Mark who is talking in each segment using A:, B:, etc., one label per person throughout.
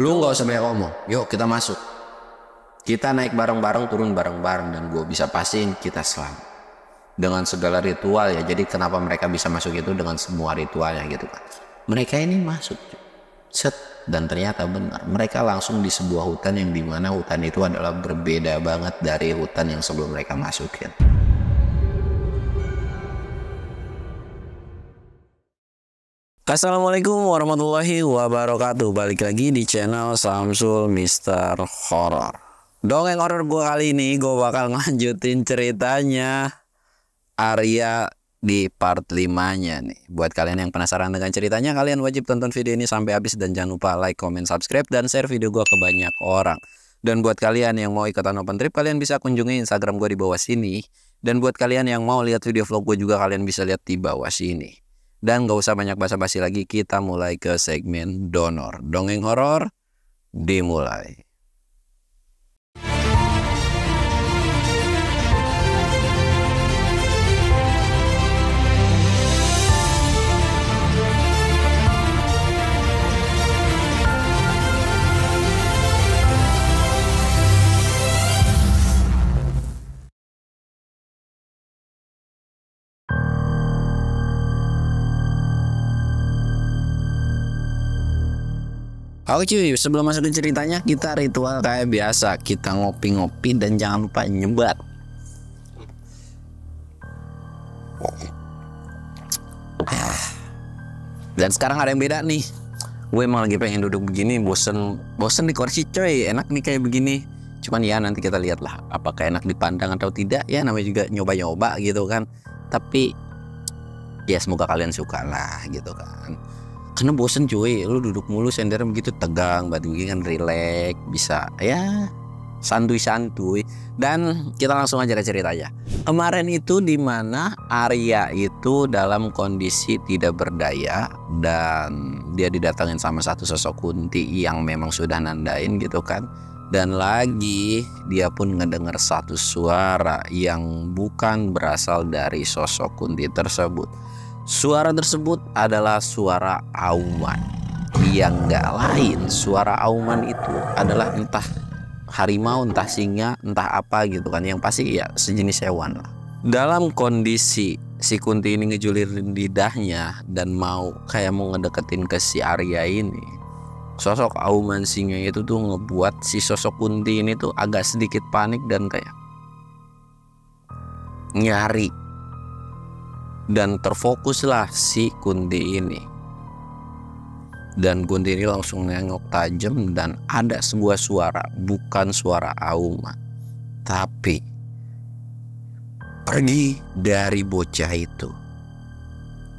A: Lu nggak usah banyak ngomong, yuk kita masuk. Kita naik bareng-bareng, turun bareng-bareng, dan gue bisa pastiin kita selamat dengan segala ritual ya. Jadi kenapa mereka bisa masuk itu dengan semua ritualnya gitu kan. Mereka ini masuk set, dan ternyata benar mereka langsung di sebuah hutan yang dimana hutan itu adalah berbeda banget dari hutan yang sebelum mereka masukin. Assalamualaikum warahmatullahi wabarakatuh. Balik lagi di channel Samsul Mister Horror. Dongeng horor gue kali ini gue bakal ngelanjutin ceritanya Arya di part 5-nya nih. Buat kalian yang penasaran dengan ceritanya, kalian wajib tonton video ini sampai habis dan jangan lupa like, comment, subscribe, dan share video gue ke banyak orang. Dan buat kalian yang mau ikutan open trip, kalian bisa kunjungi Instagram gue di bawah sini. Dan buat kalian yang mau lihat video vlog gue juga, kalian bisa lihat di bawah sini. Dan gak usah banyak basa-basi lagi, kita mulai ke segmen donor. Dongeng horor dimulai. Oke cuy, sebelum masuk ke ceritanya, kita ritual kayak biasa. Kita ngopi-ngopi dan jangan lupa nyebat. Dan sekarang ada yang beda nih. Gue emang lagi pengen duduk begini, bosen di kursi coy. Enak nih kayak begini. Cuman ya nanti kita lihat lah apakah enak dipandang atau tidak. Ya namanya juga nyoba-nyoba gitu kan. Tapi ya semoga kalian suka lah gitu kan. Karena bosen cuy, lu duduk mulu sender begitu tegang, batu kan relax, bisa ya santuy-santuy. Dan kita langsung aja ke ceritanya. Kemarin itu dimana Arya itu dalam kondisi tidak berdaya dan dia didatangin sama satu sosok Kunti yang memang sudah nandain gitu kan. Dan lagi dia pun ngedengar satu suara yang bukan berasal dari sosok Kunti tersebut. Suara tersebut adalah suara auman. Yang gak lain, suara auman itu adalah entah harimau, entah singa, entah apa gitu kan. Yang pasti ya sejenis hewan lah. Dalam kondisi si Kunti ini ngejulirin lidahnya dan mau ngedeketin ke si Arya ini, sosok auman singa itu tuh ngebuat si sosok Kunti ini tuh agak sedikit panik dan kayak nyari. Dan terfokuslah si Kunti ini. Dan Kunti ini langsung nengok tajam dan ada sebuah suara, bukan suara auman, tapi pergi dari bocah itu.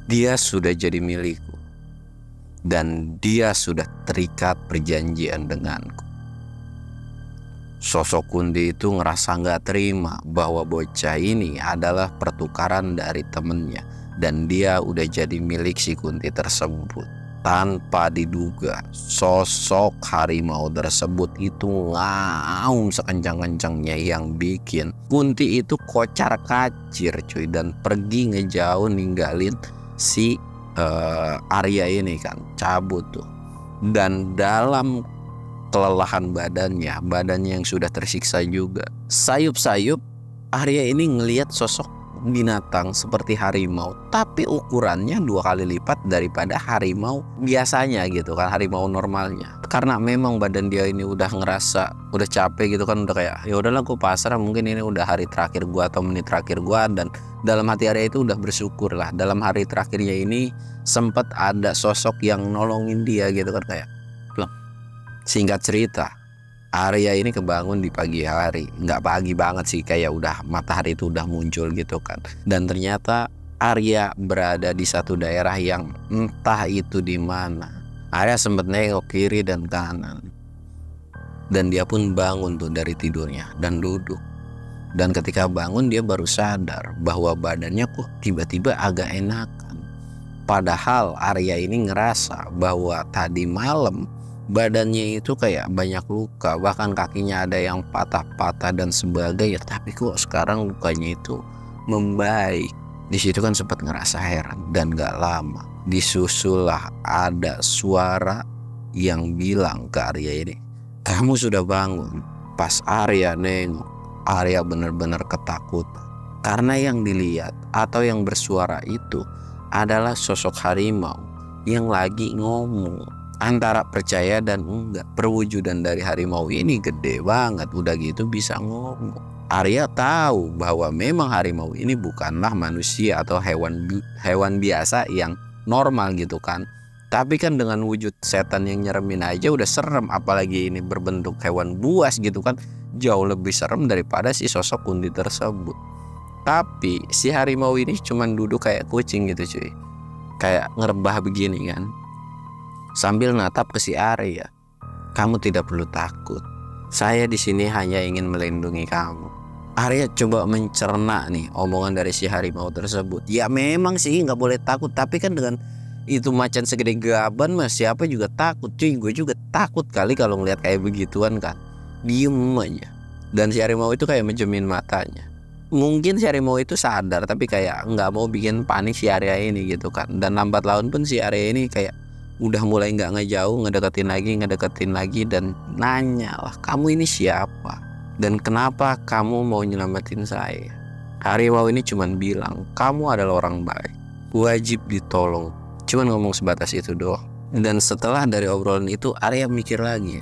A: Dia sudah jadi milikku dan dia sudah terikat perjanjian denganku. Sosok Kunti itu ngerasa nggak terima bahwa bocah ini adalah pertukaran dari temennya dan dia udah jadi milik si Kunti tersebut. Tanpa diduga, sosok harimau tersebut itu ngaum sekencang-kencangnya yang bikin Kunti itu kocar kacir cuy dan pergi ngejauh ninggalin si Arya ini kan, cabut tuh. Dan dalam kelelahan badannya yang sudah tersiksa juga, sayup-sayup Arya ini ngelihat sosok binatang seperti harimau, tapi ukurannya 2 kali lipat daripada harimau biasanya gitu kan, harimau normalnya. Karena memang badan dia ini udah ngerasa udah capek gitu kan, udah kayak ya udahlah gue pasrah, mungkin ini udah hari terakhir gua atau menit terakhir gua. Dan dalam hati Arya itu udah bersyukur lah, dalam hari terakhirnya ini sempat ada sosok yang nolongin dia gitu kan. Kayak singkat cerita, Arya ini kebangun di pagi hari. Nggak pagi banget sih, kayak udah matahari itu udah muncul gitu kan. Dan ternyata Arya berada di satu daerah yang entah itu di mana. Arya sempat nengok kiri dan kanan. Dan dia pun bangun tuh dari tidurnya dan duduk. Dan ketika bangun dia baru sadar bahwa badannya kok tiba-tiba agak enakan. Padahal Arya ini ngerasa bahwa tadi malam badannya itu kayak banyak luka, bahkan kakinya ada yang patah-patah dan sebagainya. Tapi kok sekarang lukanya itu membaik. Di situ kan sempat ngerasa heran dan gak lama disusullah ada suara yang bilang ke Arya ini, "Kamu sudah bangun." Pas Arya nengok, Arya benar-benar ketakutan. Karena yang dilihat atau yang bersuara itu adalah sosok harimau yang lagi ngomong. Antara percaya dan enggak, perwujudan dari harimau ini gede banget, udah gitu bisa ngomong. Arya tahu bahwa memang harimau ini bukanlah manusia atau hewan biasa yang normal gitu kan. Tapi kan dengan wujud setan yang nyeremin aja udah serem, apalagi ini berbentuk hewan buas gitu kan, jauh lebih serem daripada si sosok Kunti tersebut. Tapi si harimau ini cuman duduk kayak kucing gitu cuy, kayak ngerebah begini kan, sambil natap ke si Arya. "Kamu tidak perlu takut. Saya di sini hanya ingin melindungi kamu." Arya coba mencerna nih omongan dari si harimau tersebut. Ya memang sih nggak boleh takut, tapi kan dengan itu macan segede gaban mas, siapa juga takut cuy. Gue juga takut kali kalau ngeliat kayak begituan kan. Diem aja. Dan si harimau itu kayak menjemin matanya. Mungkin si harimau itu sadar tapi kayak nggak mau bikin panik si Arya ini gitu kan. Dan lambat laun pun si Arya ini kayak udah mulai nggak ngejauh, ngedeketin lagi dan nanya lah, "Kamu ini siapa? Dan kenapa kamu mau nyelamatin saya?" Harimau ini cuman bilang, "Kamu adalah orang baik, wajib ditolong." Cuman ngomong sebatas itu doang. Dan setelah dari obrolan itu Arya mikir lagi,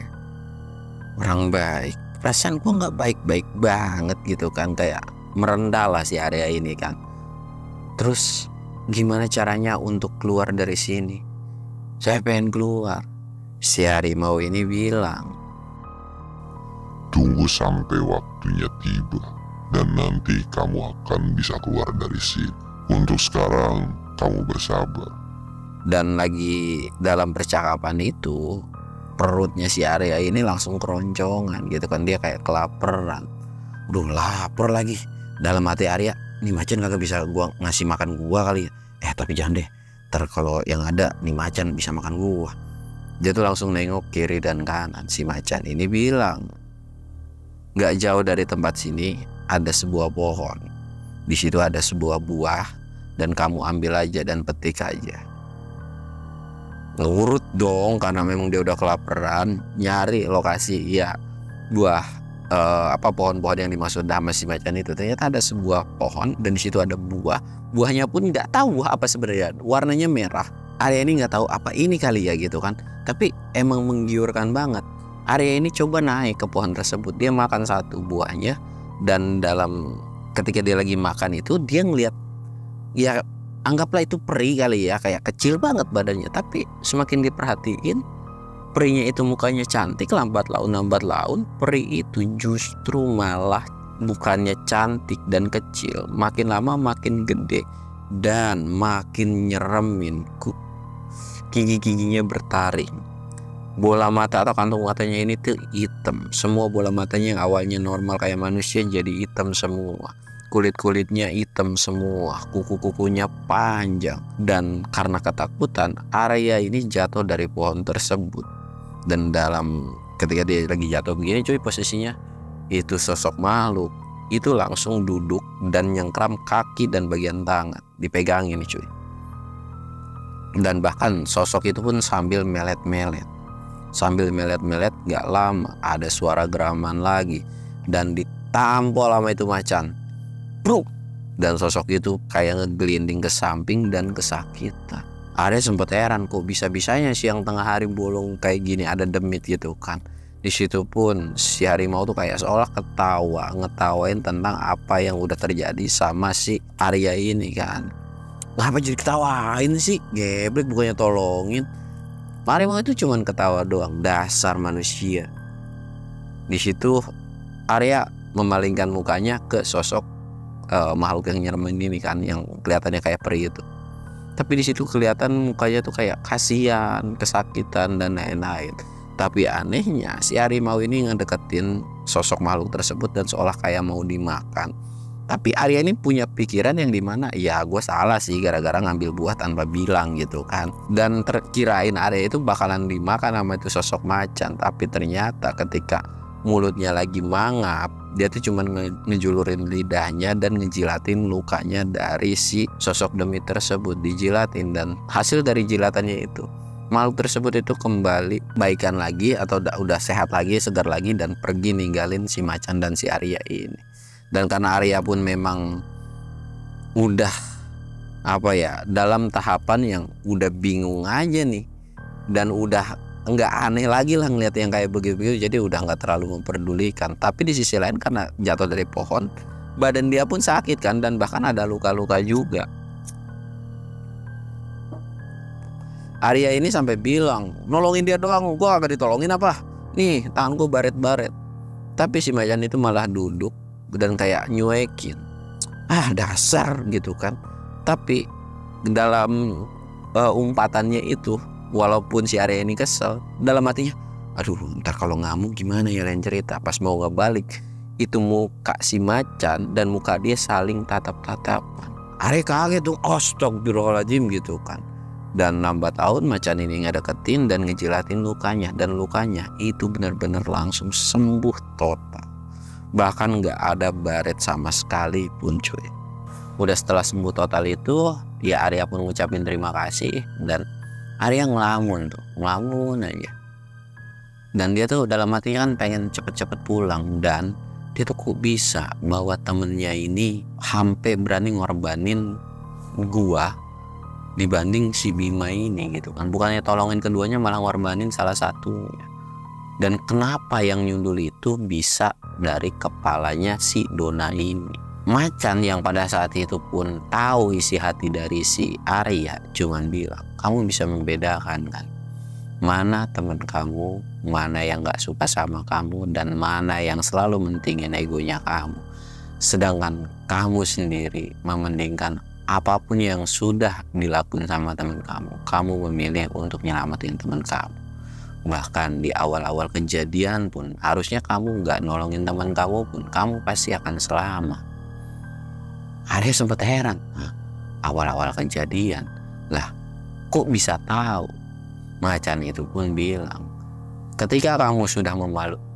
A: orang baik, perasaan gua nggak baik-baik banget gitu kan, kayak merendah lah si Arya ini kan. Terus gimana caranya untuk keluar dari sini? Saya pengen keluar. Si harimau ini bilang,
B: "Tunggu sampai waktunya tiba dan nanti kamu akan bisa keluar dari sini. Untuk sekarang kamu bersabar."
A: Dan lagi dalam percakapan itu perutnya si Arya ini langsung keroncongan gitu kan, dia kayak kelaparan. Duh lapar lagi. Dalam hati Arya, nih macan kagak bisa gua ngasih makan gua kali ya. Tapi jangan deh, ntar kalau yang ada nih macan bisa makan gua. Dia tuh langsung nengok kiri dan kanan. Si macan ini bilang, "Gak jauh dari tempat sini ada sebuah pohon. Di situ ada sebuah buah dan kamu ambil aja dan petik aja." Nurut dong karena memang dia udah kelaparan, nyari lokasi ya buah pohon-pohon yang dimaksud sama si macan itu. Ternyata ada sebuah pohon dan di situ ada buah. Buahnya pun nggak tahu buah apa sebenarnya, warnanya merah. Arya ini nggak tahu apa ini kali ya gitu kan, tapi emang menggiurkan banget. Arya ini coba naik ke pohon tersebut, dia makan satu buahnya. Dan ketika dia lagi makan itu dia ngeliat, ya anggaplah itu peri kali ya, kayak kecil banget badannya. Tapi semakin diperhatiin, perinya itu mukanya cantik, lambat laun peri itu justru malah bukannya cantik dan kecil, makin lama makin gede dan makin nyeremin. Gigi-giginya bertaring. Bola mata atau kantung matanya ini tuh hitam. Semua bola matanya yang awalnya normal kayak manusia jadi hitam semua. Kulit-kulitnya hitam semua, kuku-kukunya panjang. Dan karena ketakutan, Arya ini jatuh dari pohon tersebut. Dan ketika dia lagi jatuh begini cuy, posisinya itu sosok makhluk itu langsung duduk dan nyengkram kaki dan bagian tangan, dipegangin cuy. Dan bahkan sosok itu pun sambil melet-melet. Gak lama ada suara geraman lagi dan ditampol sama itu macan. Bruk. Dan sosok itu kayak ngegelinding ke samping dan kesakitan. Arya sempat heran, kok bisa-bisanya siang tengah hari bolong kayak gini ada demit gitu kan. Di situ pun si harimau tuh kayak seolah ngetawain tentang apa yang udah terjadi sama si Arya ini kan. Kenapa jadi ketawain sih? Geblek, bukannya tolongin. Harimau itu cuman ketawa doang, dasar manusia. Di situ Arya memalingkan mukanya ke sosok makhluk yang nyeremin ini kan, yang kelihatannya kayak peri itu. Tapi di situ kelihatan mukanya tuh kayak kasihan, kesakitan dan lain-lain. Tapi anehnya si harimau ini ngedeketin sosok makhluk tersebut dan seolah kayak mau dimakan. Tapi Arya ini punya pikiran yang dimana ya gue salah sih gara-gara ngambil buah tanpa bilang gitu kan. Dan kirain Arya itu bakalan dimakan sama itu sosok macan. Tapi ternyata ketika mulutnya lagi mangap, dia tuh cuma ngejulurin lidahnya dan ngejilatin lukanya dari si sosok demit tersebut, dijilatin. Dan hasil dari jilatannya itu makhluk tersebut itu kembali baikan lagi atau udah sehat lagi, segar lagi, dan pergi ninggalin si macan dan si Arya ini. Dan karena Arya pun memang udah dalam tahapan yang udah bingung aja nih, dan udah nggak aneh lagi lah ngeliat yang kayak begitu, jadi udah nggak terlalu memperdulikan. Tapi di sisi lain karena jatuh dari pohon, badan dia pun sakit kan, dan bahkan ada luka-luka juga. Arya ini sampai bilang, nolongin dia doang, gua agak ditolongin apa? Nih tanganku baret-baret. Tapi si macan itu malah duduk dan kayak nyuekin. Dasar gitu kan. Tapi dalam umpatannya itu, walaupun si Arya ini kesel, dalam hatinya, aduh ntar kalau ngamuk gimana ya lain cerita. Pas mau ngebalik, itu muka si macan dan muka dia saling tatap-tatapan. Arya kaget tuh, astagfirullahaladzim gitu kan. Dan lambat laun macan ini ngedeketin dan ngejilatin lukanya, dan lukanya itu benar-benar langsung sembuh total. Bahkan nggak ada baret sama sekali pun cuy. Udah setelah sembuh total itu, ya Arya pun ngucapin terima kasih, dan Arya ngelamun aja. Dan dia tuh dalam hatinya kan pengen cepet-cepet pulang, dan dia tuh kok bisa bawa temennya ini sampai berani ngorbanin gua dibanding si Bima ini gitu kan. Bukannya tolongin keduanya, malah ngorbanin salah satunya. Dan kenapa yang nyundul itu bisa dari kepalanya si Dona ini. Macan yang pada saat itu pun tahu isi hati dari si Arya cuman bilang, kamu bisa membedakan kan mana teman kamu, mana yang gak suka sama kamu, dan mana yang selalu mentingin egonya kamu. Sedangkan kamu sendiri memendingkan apapun yang sudah dilakukan sama teman kamu memilih untuk nyelamatin teman kamu. Bahkan di awal-awal kejadian pun harusnya kamu nggak nolongin teman kamu pun kamu pasti akan selamat. Arya sempat heran, awal-awal kejadian lah kok bisa tahu? Macan itu pun bilang, ketika kamu sudah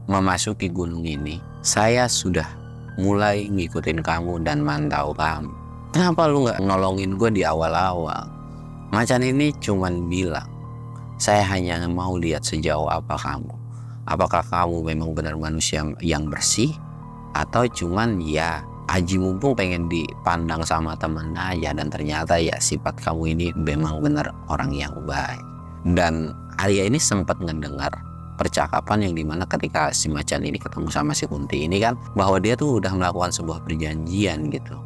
A: memasuki gunung ini, saya sudah mulai ngikutin kamu dan mantau kamu. Kenapa lu gak nolongin gue di awal-awal? Macan ini cuman bilang, saya hanya mau lihat sejauh apa kamu. Apakah kamu memang benar manusia yang bersih, atau cuman ya aji mumpung pengen dipandang sama temen aja, dan ternyata ya sifat kamu ini memang benar orang yang baik. Dan Arya ini sempat ngedengar percakapan yang dimana ketika si macan ini ketemu sama si Kunti ini kan, bahwa dia tuh udah melakukan sebuah perjanjian gitu.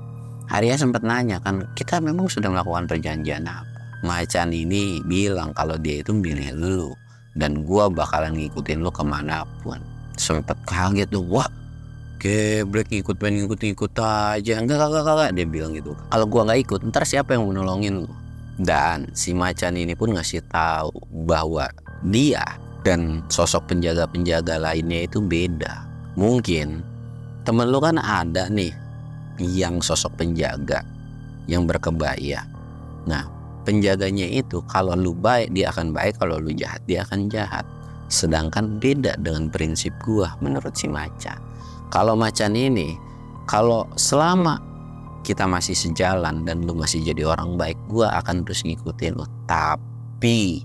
A: Arya sempat nanya kan, kita memang sudah melakukan perjanjian apa? Macan ini bilang kalau dia itu milih lu, dan gua bakalan ngikutin lu kemanapun. Sempet kaget tuh, wah geblek pengen ngikut aja. Enggak, dia bilang gitu. Kalau gua nggak ikut, ntar siapa yang mau nolongin lu? Dan si macan ini pun ngasih tahu bahwa dia dan sosok penjaga-penjaga lainnya itu beda. Mungkin temen lu kan ada nih yang sosok penjaga yang berkebaya. Nah, penjaganya itu kalau lu baik dia akan baik, kalau lu jahat dia akan jahat. Sedangkan beda dengan prinsip gua menurut si macan. Kalau macan ini, kalau selama kita masih sejalan dan lu masih jadi orang baik, gua akan terus ngikutin lu. Tapi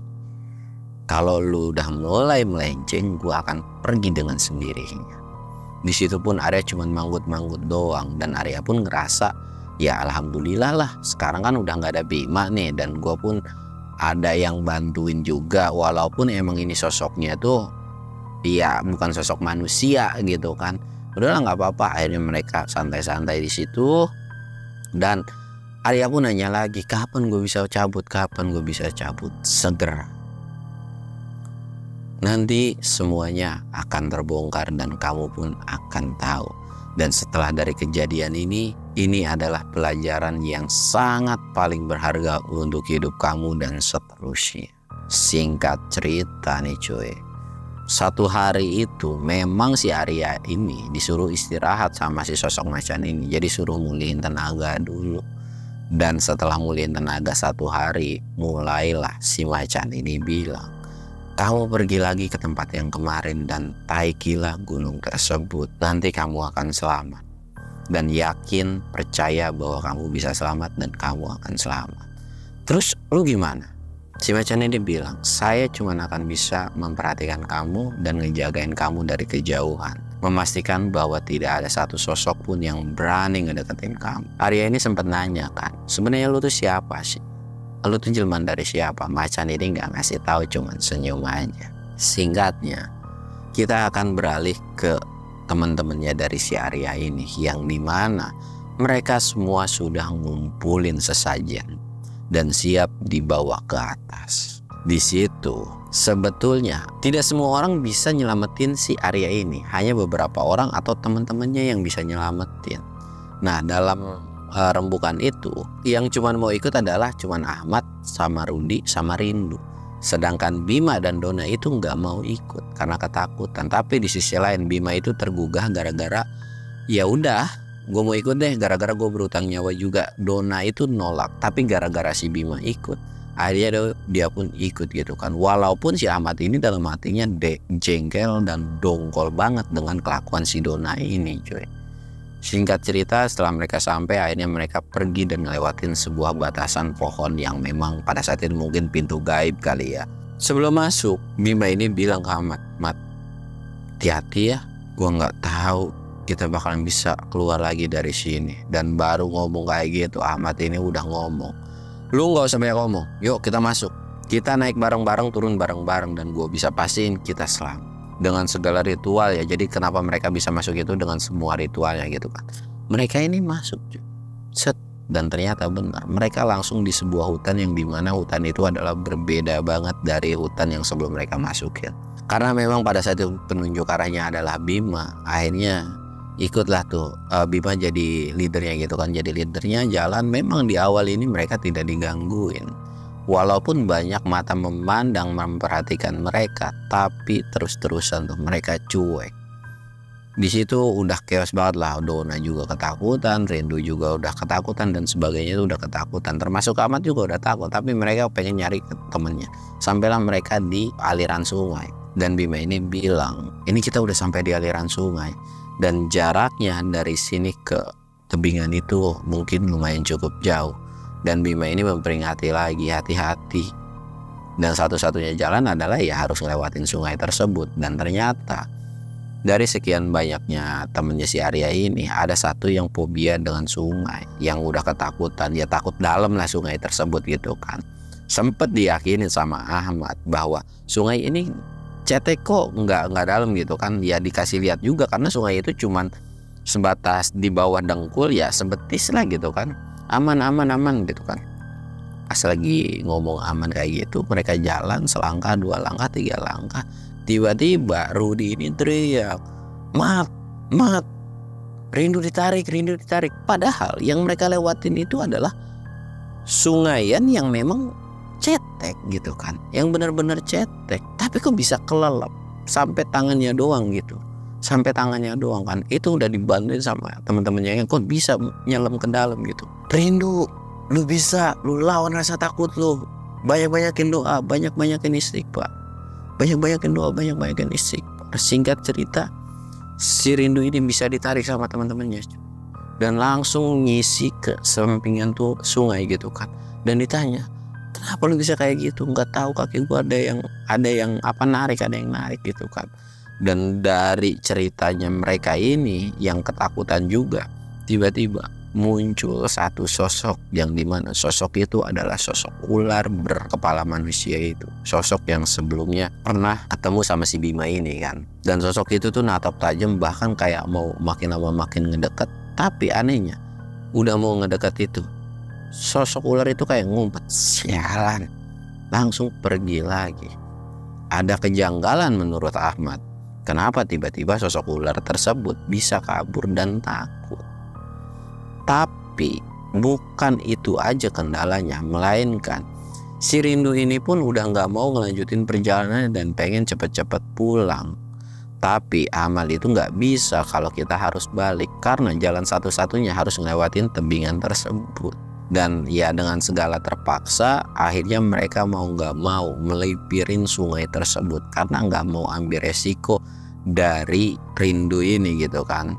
A: kalau lu udah mulai melenceng, gua akan pergi dengan sendirinya. Di situ pun Arya cuma manggut-manggut doang, dan Arya pun ngerasa ya alhamdulillah lah, sekarang kan udah nggak ada Bima nih, dan gue pun ada yang bantuin juga, walaupun emang ini sosoknya tuh ya bukan sosok manusia gitu kan. Udahlah nggak apa-apa, akhirnya mereka santai-santai di situ. Dan Arya pun nanya lagi, kapan gue bisa cabut, segera. Nanti semuanya akan terbongkar dan kamu pun akan tahu. Dan setelah dari kejadian ini adalah pelajaran yang sangat paling berharga untuk hidup kamu dan seterusnya. Singkat cerita nih cuy, satu hari itu memang si Arya ini disuruh istirahat sama si sosok macan ini. Jadi suruh mulihin tenaga dulu. Dan setelah mulihin tenaga satu hari, mulailah si macan ini bilang, kamu pergi lagi ke tempat yang kemarin dan taikilah gunung tersebut. Nanti kamu akan selamat. Dan yakin, percaya bahwa kamu bisa selamat dan kamu akan selamat. Terus lu gimana? Si macan ini bilang, saya cuma akan bisa memperhatikan kamu dan ngejagain kamu dari kejauhan, memastikan bahwa tidak ada satu sosok pun yang berani ngedeketin kamu. Arya ini sempat nanya kan, sebenarnya lu tuh siapa sih? Lu tuh jelmaan dari siapa? Macan ini nggak ngasih tahu, cuman senyum aja. Singkatnya, kita akan beralih ke teman-temannya dari si Arya ini, yang dimana mereka semua sudah ngumpulin sesajen dan siap dibawa ke atas. Di situ sebetulnya tidak semua orang bisa nyelamatin si Arya ini, hanya beberapa orang atau teman-temannya yang bisa nyelamatin. Nah, dalam rembukan itu yang cuman mau ikut adalah cuman Ahmad sama Rudi sama Rindu. Sedangkan Bima dan Dona itu nggak mau ikut karena ketakutan. Tapi di sisi lain Bima itu tergugah gara-gara ya udah, gue mau ikut deh, gara-gara gue berutang nyawa juga. Dona itu nolak, tapi gara-gara si Bima ikut, akhirnya dia pun ikut gitu kan. Walaupun si Ahmad ini dalam hatinya jengkel dan dongkol banget dengan kelakuan si Dona ini, cuy. Singkat cerita, setelah mereka sampai, akhirnya mereka pergi dan ngelewatin sebuah batasan pohon yang memang pada saat itu mungkin pintu gaib kali ya. Sebelum masuk, Bima ini bilang ke Ahmad, "Mat, hati-hati ya, gue nggak tahu kita bakalan bisa keluar lagi dari sini." Dan baru ngomong kayak gitu, Ahmad ini udah ngomong, "Lu nggak usah banyak ngomong, yuk kita masuk. Kita naik bareng-bareng, turun bareng-bareng, dan gue bisa pastiin kita selamat." Dengan segala ritual ya. Jadi kenapa mereka bisa masuk itu dengan semua ritualnya gitu kan. Mereka ini masuk, set, dan ternyata benar, mereka langsung di sebuah hutan yang dimana hutan itu adalah berbeda banget dari hutan yang sebelum mereka masukin. Karena memang pada saat itu penunjuk arahnya adalah Bima, akhirnya ikutlah tuh Bima jadi leadernya gitu kan. Jadi leadernya jalan. Memang di awal ini mereka tidak digangguin, walaupun banyak mata memandang memperhatikan mereka, tapi terus-terusan tuh mereka cuek. Di situ udah chaos banget lah. Dona juga ketakutan, Rindu juga udah ketakutan, dan sebagainya itu udah ketakutan. Termasuk Ahmad juga udah takut, tapi mereka pengen nyari ke temennya. Sampailah mereka di aliran sungai, dan Bima ini bilang, ini kita udah sampai di aliran sungai, dan jaraknya dari sini ke tebingan itu mungkin lumayan cukup jauh. Dan Bima ini memperingati lagi, hati-hati. Dan satu-satunya jalan adalah ya harus ngelewatin sungai tersebut. Dan ternyata dari sekian banyaknya temennya si Arya ini, ada satu yang fobia dengan sungai, yang udah ketakutan, ya takut dalam lah sungai tersebut gitu kan. Sempet diyakinin sama Ahmad bahwa sungai ini cetek kok, nggak dalam gitu kan. Ya dikasih lihat juga, karena sungai itu cuman sebatas di bawah dengkul, ya sebetis lah gitu kan. Aman gitu kan. Pas lagi ngomong aman kayak gitu, mereka jalan selangkah, 2 langkah, 3 langkah, tiba-tiba Rudi ini teriak, "Mat, Rindu ditarik." Padahal yang mereka lewatin itu adalah sungaian yang memang cetek gitu kan, yang benar-benar cetek. Tapi kok bisa kelelep sampai tangannya doang gitu, sampai tangannya doang kan. Itu udah dibantuin sama teman-temannya yang kok bisa nyelam ke dalam gitu. "Rindu, lu bisa, lu lawan rasa takut lu. Banyak-banyakin doa, banyak-banyakin istighfar. Banyak-banyakin doa, banyak-banyakin istighfar." Singkat cerita, si Rindu ini bisa ditarik sama teman-temannya dan langsung ngisi ke sampingan tuh sungai gitu kan. Dan ditanya, "Kenapa lu bisa kayak gitu?" "Nggak tahu, kaki gua ada yang narik gitu kan." Dan dari ceritanya mereka ini yang ketakutan juga, tiba-tiba muncul satu sosok, yang dimana sosok itu adalah sosok ular berkepala manusia itu. Sosok yang sebelumnya pernah ketemu sama si Bima ini kan. Dan sosok itu tuh natap tajam, bahkan kayak mau makin lama makin ngedeket. Tapi anehnya, udah mau ngedeket itu, sosok ular itu kayak ngumpet, sialan, langsung pergi lagi. Ada kejanggalan menurut Ahmad. Kenapa tiba-tiba sosok ular tersebut bisa kabur dan takut? Tapi bukan itu aja kendalanya, melainkan si Rindu ini pun udah nggak mau ngelanjutin perjalanan dan pengen cepet-cepet pulang. Tapi amal itu nggak bisa kalau kita harus balik, karena jalan satu-satunya harus ngelewatin tebingan tersebut. Dan ya dengan segala terpaksa, akhirnya mereka mau nggak mau melipirin sungai tersebut, karena nggak mau ambil resiko dari Rindu ini gitu kan.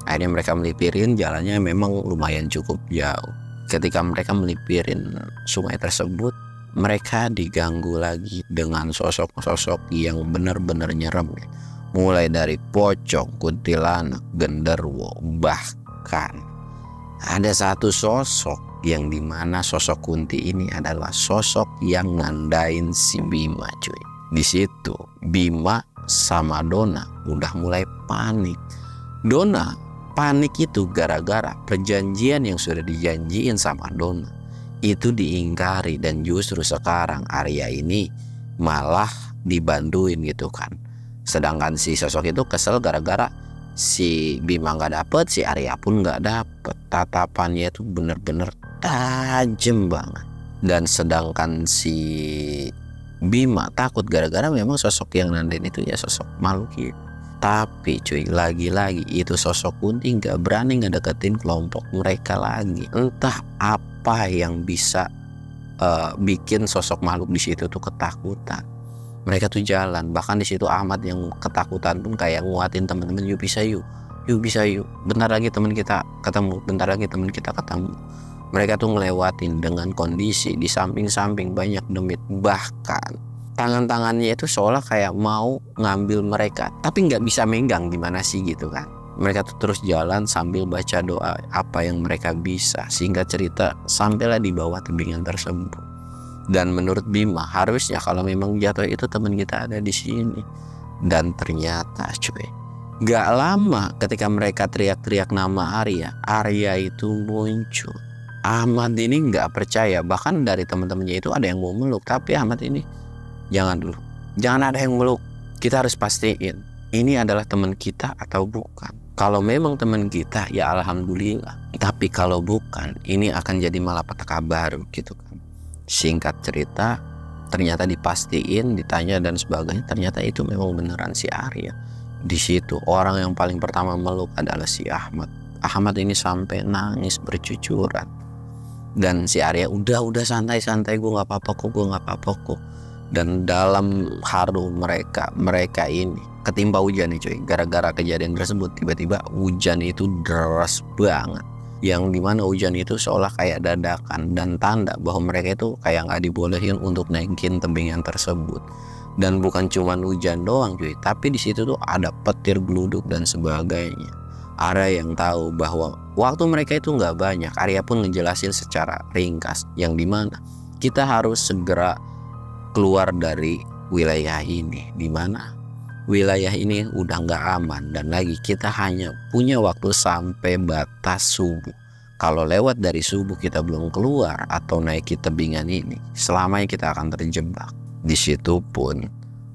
A: Akhirnya mereka melipirin, jalannya memang lumayan cukup jauh. Ketika mereka melipirin sungai tersebut, mereka diganggu lagi dengan sosok-sosok yang benar-benar nyerem. Mulai dari pocong, kuntilanak, genderuwo, bahkan ada satu sosok yang dimana sosok Kunti ini adalah sosok yang ngandain si Bima, cuy. Di situ Bima sama Dona udah mulai panik. Dona panik itu gara-gara perjanjian yang sudah dijanjiin sama Dona itu diingkari, dan justru sekarang Arya ini malah dibantuin gitu kan. Sedangkan si sosok itu kesel gara-gara si Bima nggak dapet, si Arya pun nggak dapet. Tatapannya itu bener-bener tajam banget. Dan sedangkan si Bima takut gara-gara memang sosok yang nandain itu ya sosok makhluk gitu. Tapi cuy, lagi-lagi itu sosok Kunti nggak berani ngedeketin kelompok mereka lagi. Entah apa yang bisa bikin sosok makhluk di situ tuh ketakutan. Mereka tuh jalan, bahkan di situ Ahmad yang ketakutan pun kayak nguatin teman-teman, yuk bisa yuk bisa yuk, bentar lagi teman kita ketemu, bentar lagi teman kita ketemu. Mereka tuh ngelewatin dengan kondisi di samping-samping banyak demit, bahkan tangan-tangannya itu seolah kayak mau ngambil mereka, tapi nggak bisa megang, gimana sih gitu kan. Mereka tuh terus jalan sambil baca doa apa yang mereka bisa. Singkat cerita, sampailah di bawah tebingan tersebut. Dan menurut Bima harusnya kalau memang jatuh itu teman kita ada di sini. Dan ternyata cuy, gak lama ketika mereka teriak-teriak nama Arya itu muncul. Ahmad ini nggak percaya, bahkan dari teman-temannya itu ada yang mau meluk, tapi Ahmad ini jangan dulu, jangan ada yang meluk, kita harus pastiin ini adalah teman kita atau bukan. Kalau memang teman kita ya alhamdulillah, tapi kalau bukan ini akan jadi malapetaka baru gitu kan. Singkat cerita, ternyata dipastiin, ditanya dan sebagainya, ternyata itu memang beneran si Arya. Di situ orang yang paling pertama meluk adalah si Ahmad. Ahmad ini sampai nangis bercucuran. Dan si Arya udah santai-santai, gue nggak apa-apa kok. Dan dalam haru mereka ini ketimpa hujan nih cuy. Gara-gara kejadian tersebut tiba-tiba hujan itu deras banget, yang dimana hujan itu seolah kayak dadakan dan tanda bahwa mereka itu kayak nggak dibolehin untuk naikin tebingan tersebut. Dan bukan cuma hujan doang cuy, tapi di situ tuh ada petir geluduk dan sebagainya. Arya yang tahu bahwa waktu mereka itu nggak banyak. Arya pun ngejelasin secara ringkas yang dimana kita harus segera keluar dari wilayah ini, dimana wilayah ini udah nggak aman, dan lagi kita hanya punya waktu sampai batas subuh. Kalau lewat dari subuh kita belum keluar atau naiki tebingan ini, selamanya kita akan terjebak. Di situ pun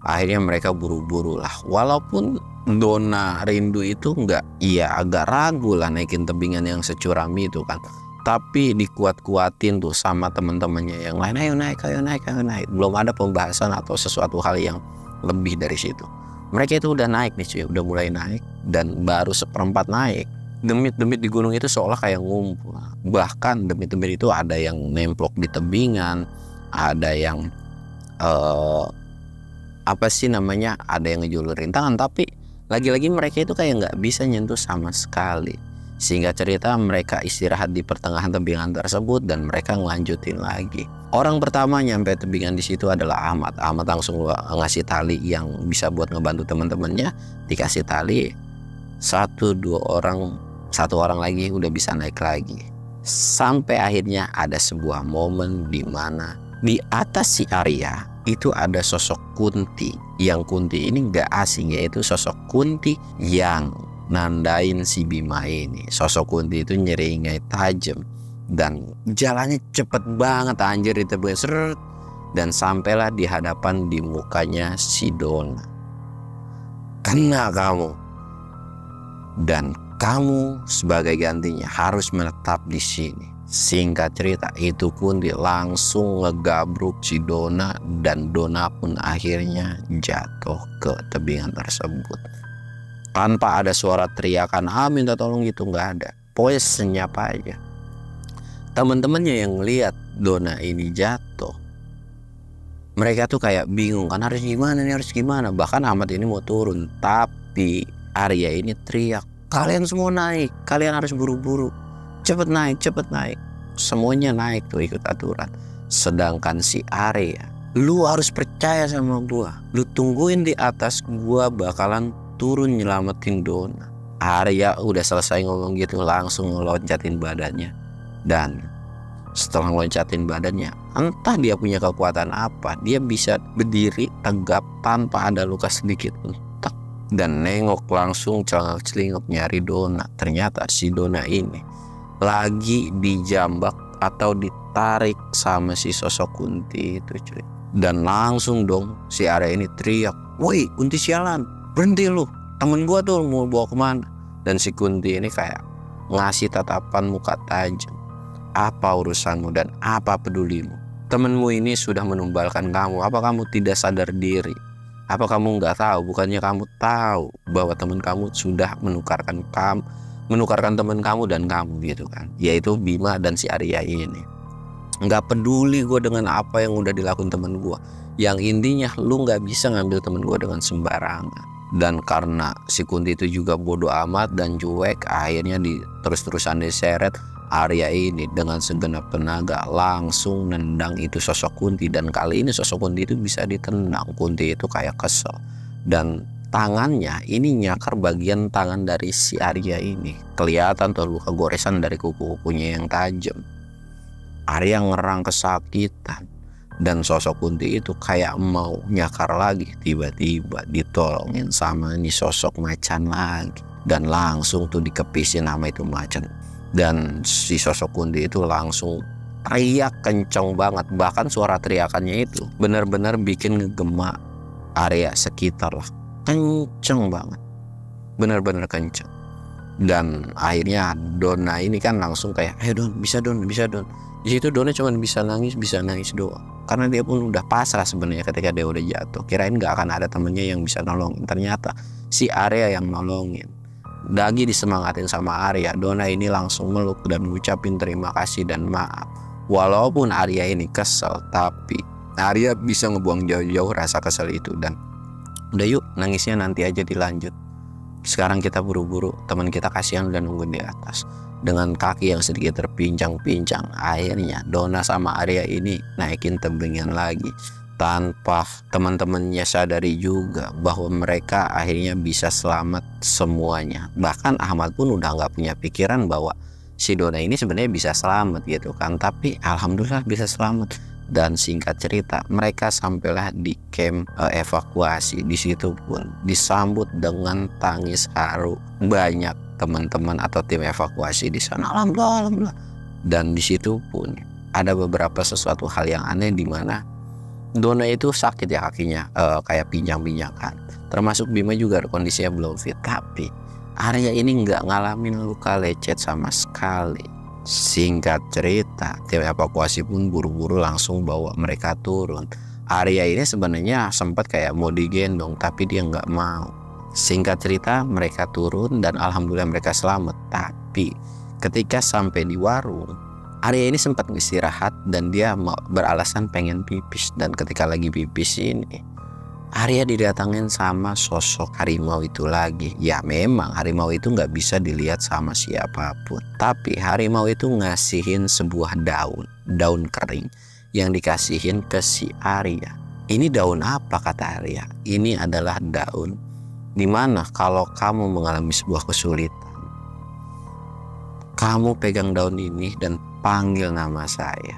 A: akhirnya mereka buru-buru lah, walaupun Dona rindu itu agak ragu lah naikin tebingan yang securam itu kan, tapi dikuat-kuatin tuh sama teman-temannya yang lain, ayo naik. Belum ada pembahasan atau sesuatu hal yang lebih dari situ. Mereka itu udah naik nih cuy, udah mulai naik, dan baru seperempat naik, demit-demit di gunung itu seolah kayak ngumpul. Bahkan demit-demit itu ada yang nemplok di tebingan, ada yang ada yang ngejulurin tangan, tapi lagi-lagi mereka itu kayak nggak bisa nyentuh sama sekali. Sehingga cerita mereka istirahat di pertengahan tebingan tersebut dan mereka ngelanjutin lagi. Orang pertama nyampe tebingan di situ adalah Ahmad. Ahmad langsung ngasih tali yang bisa buat ngebantu teman-temannya. Dikasih tali, satu orang lagi udah bisa naik lagi. Sampai akhirnya ada sebuah momen di mana di atas si Arya itu ada sosok Kunti. Yang Kunti ini gak asing, yaitu sosok Kunti yang nandain si Bima ini. Sosok Kunti itu nyeringai tajam dan jalannya cepet banget anjir di tebingan seret, dan sampailah di hadapan di mukanya si Dona. Kena kamu, dan kamu sebagai gantinya harus menetap di sini. Singkat cerita, itu Kunti langsung ngegabruk si Dona, dan Dona pun akhirnya jatuh ke tebingan tersebut. Tanpa ada suara teriakan minta tolong gitu, nggak ada. Pokoknya senyap aja. Teman-temannya yang lihat Dona ini jatuh, mereka tuh kayak bingung kan, harus gimana. Bahkan Ahmad ini mau turun, tapi Arya ini teriak, kalian semua naik, kalian harus buru-buru, cepet naik. Semuanya naik tuh ikut aturan. Sedangkan si Arya, lu harus percaya sama gua. Lu tungguin di atas, gua bakalan turun nyelamatin Donna. Arya udah selesai ngomong gitu langsung ngeloncatin badannya. Dan setelah ngeloncatin badannya, entah dia punya kekuatan apa, dia bisa berdiri tegap tanpa ada luka sedikit pun. Dan nengok langsung celingak-celinguk nyari Donna. Ternyata si Donna ini lagi dijambak atau ditarik sama si sosok Kunti itu, cuy. Dan langsung dong si Arya ini teriak, "Woi Kunti sialan, berhenti lu, temen gua tuh mau bawa kemana?" Dan si Kunti ini kayak ngasih tatapan muka tajam, "Apa urusanmu dan apa pedulimu? Temenmu ini sudah menumbalkan kamu, apa kamu tidak sadar diri? Apa kamu nggak tahu? Bukannya kamu tahu bahwa teman kamu sudah menukarkan teman kamu dan kamu gitu kan?" Yaitu Bima dan si Arya ini. Nggak peduli gue dengan apa yang udah dilakukan temen gue. Yang intinya lu nggak bisa ngambil temen gue dengan sembarangan. Dan karena si Kunti itu juga bodoh amat dan cuek, akhirnya terus-terusan diseret. Arya ini dengan segenap tenaga langsung nendang itu sosok Kunti. Dan kali ini sosok Kunti itu bisa ditendang. Kunti itu kayak kesel. Dan tangannya ini nyakar bagian tangan dari si Arya ini. Kelihatan tuh luka goresan dari kuku-kukunya yang tajam. Arya ngerang kesakitan. Dan sosok Kunti itu kayak mau nyakar lagi. Tiba-tiba ditolongin sama ini sosok macan lagi. Dan langsung tuh dikepisin sama itu macan. Dan si sosok Kunti itu langsung teriak kenceng banget. Bahkan suara teriakannya itu benar-benar bikin ngegema area sekitar lah. Kenceng banget, benar-benar kenceng. Dan akhirnya Donna ini kan langsung kayak, "Ayo Don, bisa Don, bisa Don." Di situ Donna cuma bisa nangis doang. Karena dia pun udah pasrah sebenarnya ketika dia udah jatuh. Kirain gak akan ada temennya yang bisa nolongin. Ternyata si Arya yang nolongin. Lagi disemangatin sama Arya, Donna ini langsung meluk dan ngucapin terima kasih dan maaf. Walaupun Arya ini kesel, tapi Arya bisa ngebuang jauh-jauh rasa kesel itu. Dan udah yuk, nangisnya nanti aja dilanjut. Sekarang kita buru-buru, teman kita kasihan udah nungguin di atas. Dengan kaki yang sedikit terpincang-pincang, akhirnya Donna sama Arya ini naikin tebingnya lagi. Tanpa teman-temannya sadari juga bahwa mereka akhirnya bisa selamat semuanya. Bahkan Ahmad pun udah nggak punya pikiran bahwa si Donna ini sebenarnya bisa selamat gitu kan. Tapi alhamdulillah bisa selamat. Dan singkat cerita, mereka sampailah di camp evakuasi. Di situ pun disambut dengan tangis haru banyak teman-teman atau tim evakuasi di sana. Alhamdulillah. Dan di situ pun ada beberapa sesuatu hal yang aneh di mana Donna itu sakit ya kakinya, kayak pinjang-pinjangan. Termasuk Bima juga kondisinya belum fit. Tapi Arya ini nggak ngalamin luka lecet sama sekali. Singkat cerita, tim evakuasi pun buru-buru langsung bawa mereka turun. Arya ini sebenarnya sempat kayak mau digendong, tapi dia nggak mau. Singkat cerita, mereka turun dan alhamdulillah mereka selamat. Tapi ketika sampai di warung, Arya ini sempat istirahat dan dia beralasan pengen pipis. Dan ketika lagi pipis ini, Arya didatangin sama sosok harimau itu lagi. Ya memang harimau itu nggak bisa dilihat sama siapapun. Tapi harimau itu ngasihin sebuah daun kering yang dikasihin ke si Arya. Ini daun apa kata Arya? Ini adalah daun dimana kalau kamu mengalami sebuah kesulitan, kamu pegang daun ini dan panggil nama saya.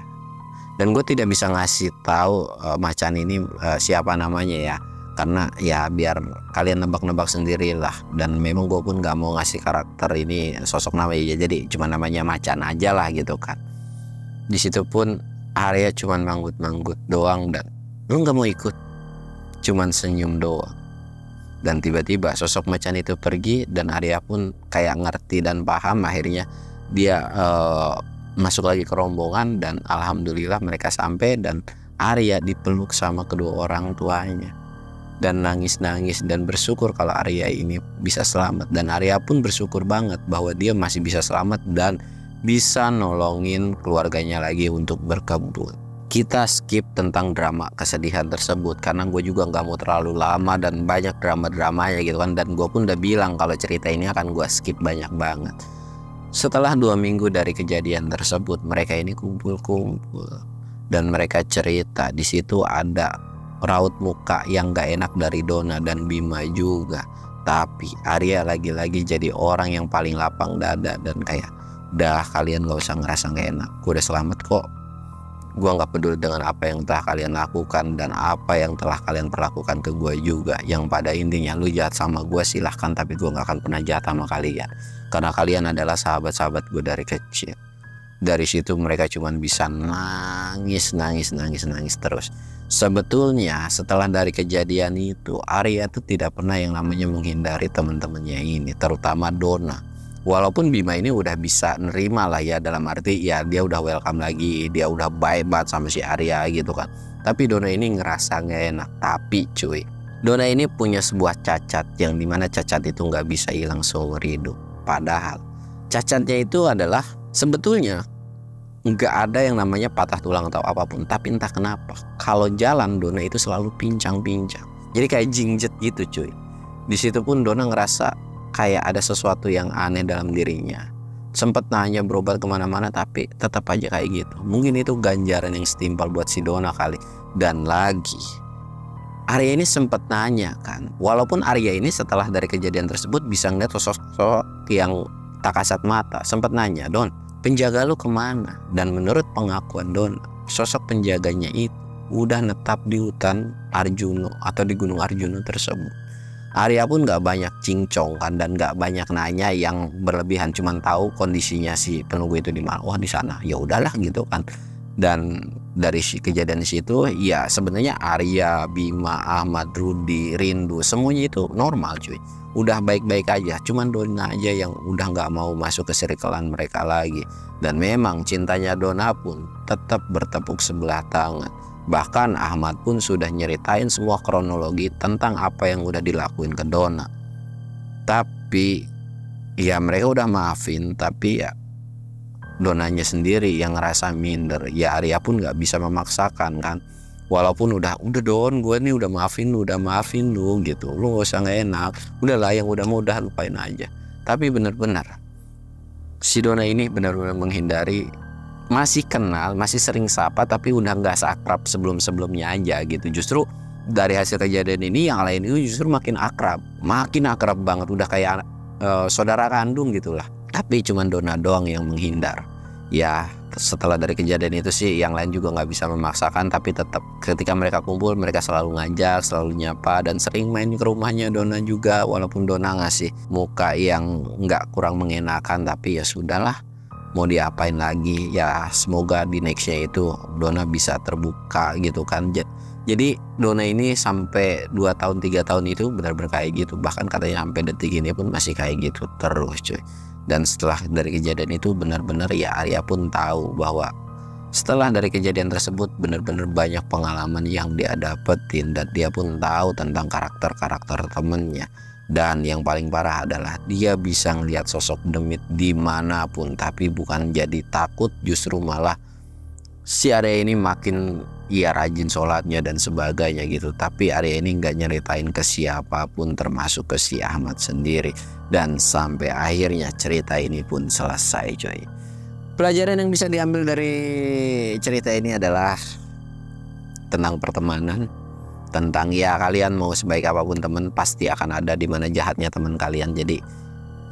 A: Dan gue tidak bisa ngasih tahu macan ini siapa namanya ya, karena ya biar kalian nebak-nebak sendirilah. Dan memang gue pun gak mau ngasih karakter ini sosok namanya ya, jadi cuma namanya macan aja lah gitu kan. Di situ pun Arya cuman manggut-manggut doang dan lu nggak mau ikut, cuman senyum doang. Dan tiba-tiba sosok macan itu pergi dan Arya pun kayak ngerti dan paham. Akhirnya dia masuk lagi ke rombongan dan alhamdulillah mereka sampai dan Arya dipeluk sama kedua orang tuanya dan nangis-nangis dan bersyukur kalau Arya ini bisa selamat. Dan Arya pun bersyukur banget bahwa dia masih bisa selamat dan bisa nolongin keluarganya lagi untuk berkebun. Kita skip tentang drama kesedihan tersebut karena gue juga nggak mau terlalu lama dan banyak drama-dramanya gitu kan. Dan gue pun udah bilang kalau cerita ini akan gue skip banyak banget. Setelah 2 minggu dari kejadian tersebut, mereka ini kumpul-kumpul dan mereka cerita di situ ada raut muka yang gak enak dari Donna dan Bima juga. Tapi Arya lagi-lagi jadi orang yang paling lapang dada dan kayak, dah kalian gak usah ngerasa gak enak, gue udah selamat kok. Gue gak peduli dengan apa yang telah kalian lakukan dan apa yang telah kalian perlakukan ke gue juga. Yang pada intinya lu jahat sama gue silahkan, tapi gue gak akan pernah jahat sama kalian, karena kalian adalah sahabat-sahabat gue dari kecil. Dari situ mereka cuma bisa nangis terus. Sebetulnya setelah dari kejadian itu, Arya tuh tidak pernah yang namanya menghindari teman-temannya ini, terutama Donna. Walaupun Bima ini udah bisa nerima lah ya, dalam arti ya dia udah welcome lagi, dia udah baik banget sama si Arya gitu kan. Tapi Donna ini ngerasa gak enak. Tapi cuy, Donna ini punya sebuah cacat, yang dimana cacat itu gak bisa hilang seumur hidup. Padahal cacatnya itu adalah sebetulnya gak ada yang namanya patah tulang atau apapun. Tapi entah kenapa kalau jalan Donna itu selalu pincang-pincang, jadi kayak jingjet gitu cuy. Di situ pun Donna ngerasa kayak ada sesuatu yang aneh dalam dirinya. Sempet nanya berobat kemana-mana tapi tetap aja kayak gitu. Mungkin itu ganjaran yang setimpal buat si Donna kali. Dan lagi Arya ini sempet nanya kan, walaupun Arya ini setelah dari kejadian tersebut bisa ngeliat sosok yang tak kasat mata, sempet nanya, Don, penjaga lu kemana? Dan menurut pengakuan Donna, sosok penjaganya itu udah netap di hutan Arjuno atau di Gunung Arjuno tersebut. Arya pun gak banyak cincong kan, dan gak banyak nanya yang berlebihan, cuman tahu kondisinya si penunggu itu di mana. Wah di sana, ya udahlah gitu kan. Dan dari kejadian di situ ya sebenarnya Arya, Bima, Ahmad, Rudy, Rindu semuanya itu normal cuy, udah baik-baik aja. Cuman Donna aja yang udah gak mau masuk ke circlean mereka lagi. Dan memang cintanya Donna pun tetap bertepuk sebelah tangan. Bahkan Ahmad pun sudah nyeritain semua kronologi tentang apa yang udah dilakuin ke Donna. Tapi ya mereka udah maafin, tapi ya Donnanya sendiri yang ngerasa minder. Ya Arya pun gak bisa memaksakan kan. Walaupun udah Don, gue nih udah maafin lu gitu, lu gak usah gak enak, udahlah yang udah mau udah lupain aja. Tapi bener-bener si Donna ini benar-benar menghindari. Masih kenal, masih sering sapa, tapi udah nggak seakrab sebelum-sebelumnya aja gitu. Justru dari hasil kejadian ini yang lain itu justru makin akrab banget, udah kayak saudara kandung gitulah. Tapi cuman Donna doang yang menghindar. Ya setelah dari kejadian itu sih yang lain juga nggak bisa memaksakan, tapi tetap ketika mereka kumpul mereka selalu ngajak, selalu nyapa, dan sering main ke rumahnya Donna juga. Walaupun Donna ngasih muka yang nggak kurang mengenakan, tapi ya sudahlah, mau diapain lagi ya. Semoga di nextnya itu Donna bisa terbuka gitu kan. Jadi Donna ini sampai 2 tahun 3 tahun itu benar-benar kayak gitu, bahkan katanya sampai detik ini pun masih kayak gitu terus cuy. Dan setelah dari kejadian itu benar-benar ya Arya pun tahu bahwa setelah dari kejadian tersebut benar-benar banyak pengalaman yang dia dapetin, dan dia pun tahu tentang karakter-karakter temennya. Dan yang paling parah adalah dia bisa ngelihat sosok Demit dimanapun, tapi bukan jadi takut, justru malah si Arya ini makin ya rajin sholatnya dan sebagainya gitu. Tapi Arya ini nggak nyeritain ke siapapun, termasuk ke si Ahmad sendiri. Dan sampai akhirnya cerita ini pun selesai coy. Pelajaran yang bisa diambil dari cerita ini adalah tentang pertemanan, tentang ya kalian mau sebaik apapun teman, pasti akan ada di mana jahatnya teman kalian. Jadi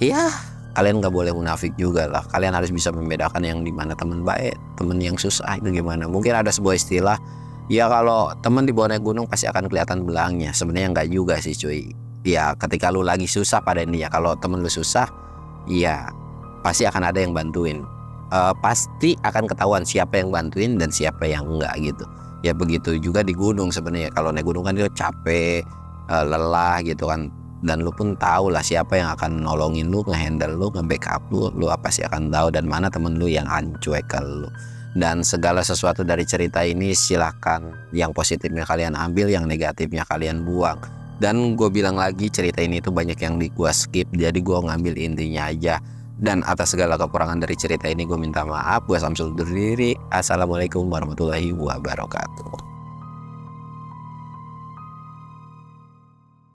A: ya kalian nggak boleh munafik juga lah. Kalian harus bisa membedakan yang dimana teman baik, teman yang susah itu gimana. Mungkin ada sebuah istilah ya, kalau teman di bawah naik gunung pasti akan kelihatan belangnya. Sebenarnya nggak juga sih cuy. Ya ketika lu lagi susah pada intinya, kalau temen lu susah ya pasti akan ada yang bantuin. Pasti akan ketahuan siapa yang bantuin dan siapa yang enggak gitu. Ya begitu juga di gunung sebenarnya. Kalau naik gunung kan dia capek, lelah gitu kan. Dan lu pun tahu lah siapa yang akan nolongin lu, ngehandle lu, nge-backup lu. Lu pasti akan tahu dan mana temen lu yang ancuek ke lu. Dan segala sesuatu dari cerita ini silahkan, yang positifnya kalian ambil, yang negatifnya kalian buang. Dan gue bilang lagi, cerita ini tuh banyak yang gue skip, jadi gue ngambil intinya aja. Dan atas segala kekurangan dari cerita ini gue minta maaf. Gue Samsul undur diri. Assalamualaikum warahmatullahi wabarakatuh.